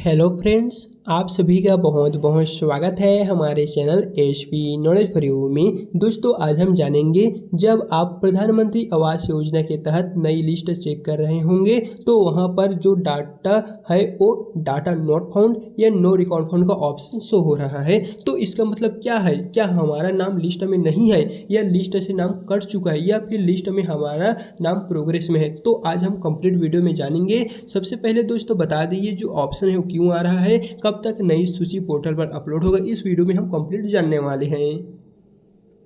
Hello friends, आप सभी का बहुत बहुत स्वागत है हमारे channel HP knowledge for you में। दोस्तों, आज हम जानेंगे जब आप प्रधानमंत्री आवास योजना के तहत नई लिस्ट चेक कर रहे होंगे तो वहां पर जो डाटा है वो डाटा नॉट फाउंड या नो रिकॉर्ड फाउंड का ऑप्शन शो हो रहा है। तो इसका मतलब क्या है? क्या हमारा नाम लिस्ट में नहीं है या लिस्ट से नाम कट चुका है या फिर लिस्ट में हमारा नाम प्रोग्रेस में है? तो आज हम कंप्लीट वीडियो में जानेंगे। सबसे पहले दोस्तों बता दीजिए जो ऑप्शन है वो क्यों आ रहा है, कब तक नई सूची पोर्टल पर अपलोड होगा, इस वीडियो में हम कंप्लीट जानने वाले हैं।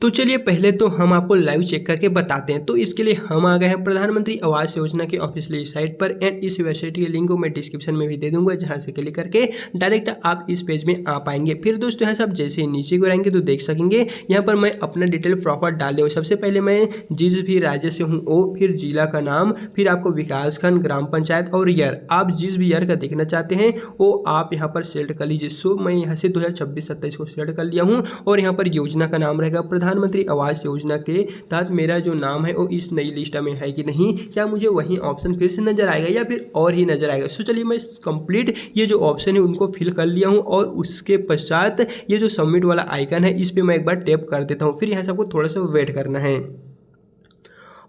तो चलिए पहले तो हम आपको लाइव चेक करके बताते हैं। तो इसके लिए हम आ गए हैं प्रधानमंत्री आवास योजना के ऑफिशियल साइट पर एंड इस वेबसाइट के लिंक को मैं डिस्क्रिप्शन में भी दे दूंगा, जहां से क्लिक करके डायरेक्ट आप इस पेज में आ पाएंगे। फिर दोस्तों यहाँ सब जैसे ही नीचे को आएंगे तो देख सकेंगे यहाँ पर मैं अपना डिटेल प्रॉपर डाल दूँ। सबसे पहले मैं जिस भी राज्य से हूँ वो, फिर जिला का नाम, फिर आपको विकासखंड, ग्राम पंचायत और ईयर, आप जिस भी ईयर का देखना चाहते हैं वो आप यहाँ पर सेलेक्ट कर लीजिए। सो मैं यहाँ से 2026-27 को सिलेक्ट कर लिया हूँ और यहाँ पर योजना का नाम रहेगा प्रधानमंत्री आवास योजना के तहत मेरा जो नाम है वो इस नई लिस्ट में है कि नहीं, क्या मुझे वही ऑप्शन फिर से नजर आएगा या फिर और ही नजर आएगा। सो चलिए मैं कंप्लीट ये जो ऑप्शन है उनको फिल कर लिया हूँ और उसके पश्चात ये जो सबमिट वाला आइकन है इस पर मैं एक बार टैप कर देता हूँ। फिर यहाँ से आपको थोड़ा सा वेट करना है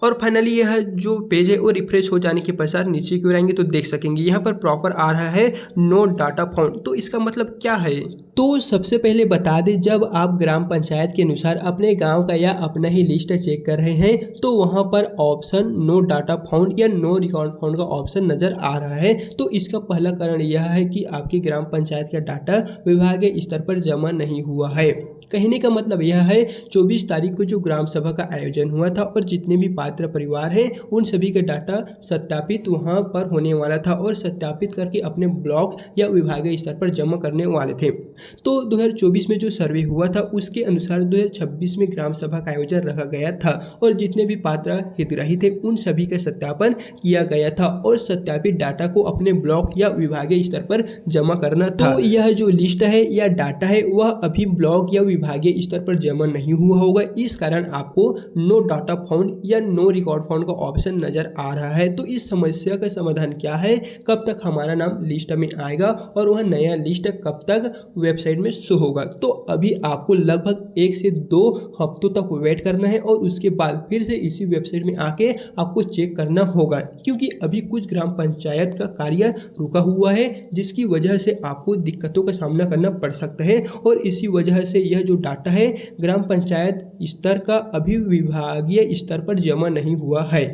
और फाइनली यह जो पेज है वो रिफ्रेश हो जाने के पश्चात नीचे की ओर आएंगे तो देख सकेंगे यहाँ पर प्रॉपर आ रहा है नो डाटा फाउंड। तो इसका मतलब क्या है? तो सबसे पहले बता दें, जब आप ग्राम पंचायत के अनुसार अपने गांव का या अपना ही लिस्ट चेक कर रहे हैं तो वहां पर ऑप्शन नो डाटा फाउंड या नो रिकॉर्ड फाउंड का ऑप्शन नजर आ रहा है। तो इसका पहला कारण यह है कि आपकी ग्राम पंचायत का डाटा विभागीय स्तर पर जमा नहीं हुआ है। कहने का मतलब यह है 24 तारीख को जो ग्राम सभा का आयोजन हुआ था और जितने भी पात्र परिवार हैं उन सभी का डाटा सत्यापित वहां पर होने वाला था और सत्यापित करके अपने ब्लॉक या विभागीय स्तर पर जमा करने वाले थे। तो 2024 में जो सर्वे हुआ था उसके अनुसार 2026 में ग्राम सभा का आयोजन रखा गया था और जितने भी पात्र हितग्राही थे उन सभी का सत्यापन किया गया था और सत्यापित डाटा को अपने ब्लॉक या विभागीय स्तर पर जमा करना था। तो यह जो लिस्ट है या डाटा है वह अभी ब्लॉक या विभागीय स्तर पर जमा नहीं हुआ होगा, इस कारण आपको नो डाटा फाउंड या नो रिकॉर्ड फाउंड का ऑप्शन नजर आ रहा है। तो इस समस्या का समाधान क्या है, कब तक हमारा नाम लिस्ट में आएगा और वह नया लिस्ट कब तक वेबसाइट में शो होगा? तो अभी आपको लगभग 1 से 2 हफ्तों तक वेट करना है और उसके बाद फिर से इसी वेबसाइट में आके आपको चेक करना होगा, क्योंकि अभी कुछ ग्राम पंचायत का कार्य रुका हुआ है जिसकी वजह से आपको दिक्कतों का सामना करना पड़ सकता है और इसी वजह से यह जो डाटा है ग्राम पंचायत स्तर का अभी विभागीय स्तर पर जमा नहीं हुआ है।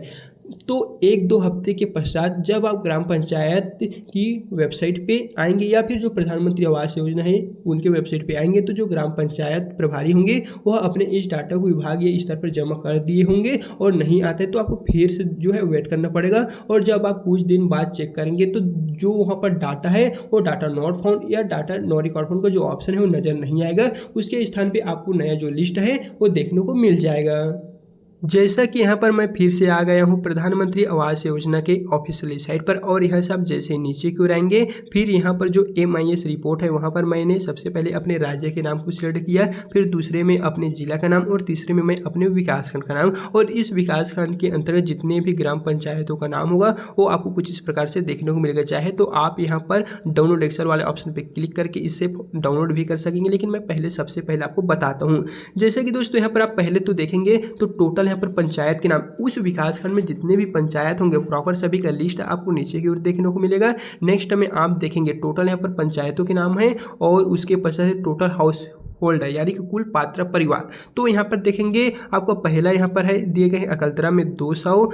तो 1-2 हफ्ते के पश्चात जब आप ग्राम पंचायत की वेबसाइट पे आएंगे या फिर जो प्रधानमंत्री आवास योजना है उनके वेबसाइट पे आएंगे तो जो ग्राम पंचायत प्रभारी होंगे वह अपने इस डाटा को विभागीय स्तर पर जमा कर दिए होंगे और नहीं आते तो आपको फिर से जो है वेट करना पड़ेगा। और जब आप कुछ दिन बाद चेक करेंगे तो जो वहाँ पर डाटा है वो डाटा नॉट फाउंड या डाटा नो रिकॉर्ड फाउंड का जो ऑप्शन है वो नज़र नहीं आएगा, उसके स्थान पर आपको नया जो लिस्ट है वो देखने को मिल जाएगा। जैसा कि यहाँ पर मैं फिर से आ गया हूँ प्रधानमंत्री आवास योजना के ऑफिशियल साइट पर और यह सब जैसे नीचे की ओर आएंगे फिर यहाँ पर जो MIS रिपोर्ट है वहाँ पर मैंने सबसे पहले अपने राज्य के नाम को सिलेक्ट किया, फिर दूसरे में अपने जिला का नाम और तीसरे में मैं अपने विकासखंड का नाम। और इस विकासखंड के अंतर्गत जितने भी ग्राम पंचायतों का नाम होगा वो आपको कुछ इस प्रकार से देखने को मिलेगा। चाहे तो आप यहाँ पर डाउनलोड एक्सेल वाले ऑप्शन पर क्लिक करके इससे डाउनलोड भी कर सकेंगे, लेकिन मैं पहले सबसे पहले आपको बताता हूँ। जैसे कि दोस्तों यहाँ पर आप पहले तो देखेंगे तो टोटल यहाँ पर पंचायत के नाम, उस विकासखंड में जितने भी पंचायत होंगे प्रॉपर सभी का लिस्ट आपको नीचे की ओर देखने को मिलेगा। नेक्स्ट में आप देखेंगे टोटल यहाँ पर पंचायतों के नाम है और उसके पश्चात टोटल हाउस होल्ड है यानी कि कुल पात्र परिवार। तो यहाँ पर देखेंगे आपका पहला यहाँ पर है दिए गए अकलतरा में 200,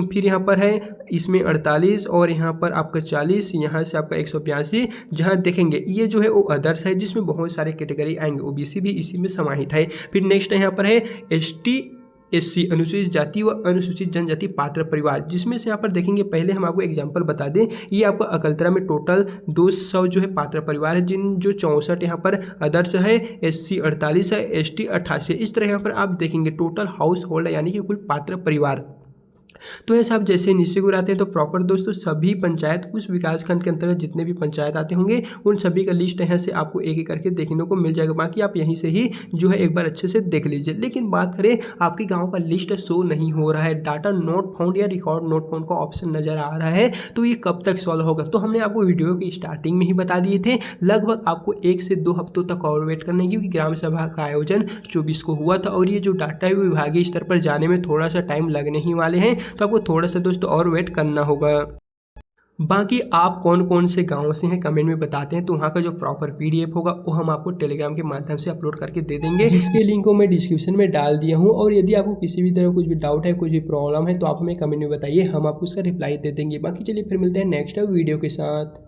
फिर यहाँ पर है इसमें 48 और यहाँ पर आपका 40, यहाँ से आपका 182। जहाँ देखेंगे ये जो है वो अदर्स है जिसमें बहुत सारे कैटेगरी आएंगे, OBC भी इसी में समाहित है। फिर नेक्स्ट यहाँ पर है ST SC अनुसूचित जाति व अनुसूचित जनजाति पात्र परिवार, जिसमें से यहाँ पर देखेंगे पहले हम आपको एग्जांपल बता दें, ये आपका अकलतरा में टोटल 200 जो है पात्र परिवार है, जिन जो 64 यहाँ पर अदर्स है, SC 48 है, ST 88। इस तरह यहाँ पर आप देखेंगे टोटल हाउस होल्ड यानी कि कुल पात्र परिवार। तो ऐसे आप जैसे नीचे को आते हैं तो प्रॉपर दोस्तों सभी पंचायत उस विकासखंड के अंतर्गत जितने भी पंचायत आते होंगे उन सभी का लिस्ट यहाँ से आपको एक एक करके देखने को मिल जाएगा। बाकी आप यहीं से ही जो है एक बार अच्छे से देख लीजिए। लेकिन बात करें आपके गाँव का लिस्ट शो नहीं हो रहा है, डाटा नोट फाउंड या रिकॉर्ड नोट फाउंड का ऑप्शन नजर आ रहा है, तो ये कब तक सॉल्व होगा? तो हमने आपको वीडियो की स्टार्टिंग में ही बता दिए थे, लगभग आपको 1 से 2 हफ्तों तक और वेट करना है, क्योंकि ग्राम सभा का आयोजन 24 को हुआ था और ये जो डाटा है वो विभागीय स्तर पर जाने में थोड़ा सा टाइम लगने ही वाले हैं, तो आपको थोड़ा सा दोस्तों और वेट करना होगा। बाकी आप कौन कौन से गाँव से हैं कमेंट में बताते हैं, तो वहाँ का जो प्रॉपर पीडीएफ होगा वो हम आपको टेलीग्राम के माध्यम से अपलोड करके दे देंगे, जिसके लिंक को मैं डिस्क्रिप्शन में डाल दिया हूँ। और यदि आपको किसी भी तरह कुछ भी डाउट है, कुछ भी प्रॉब्लम है, तो आप हमें कमेंट में बताइए, हम आपको उसका रिप्लाई दे देंगे। बाकी चलिए फिर मिलते हैं नेक्स्ट वीडियो के साथ।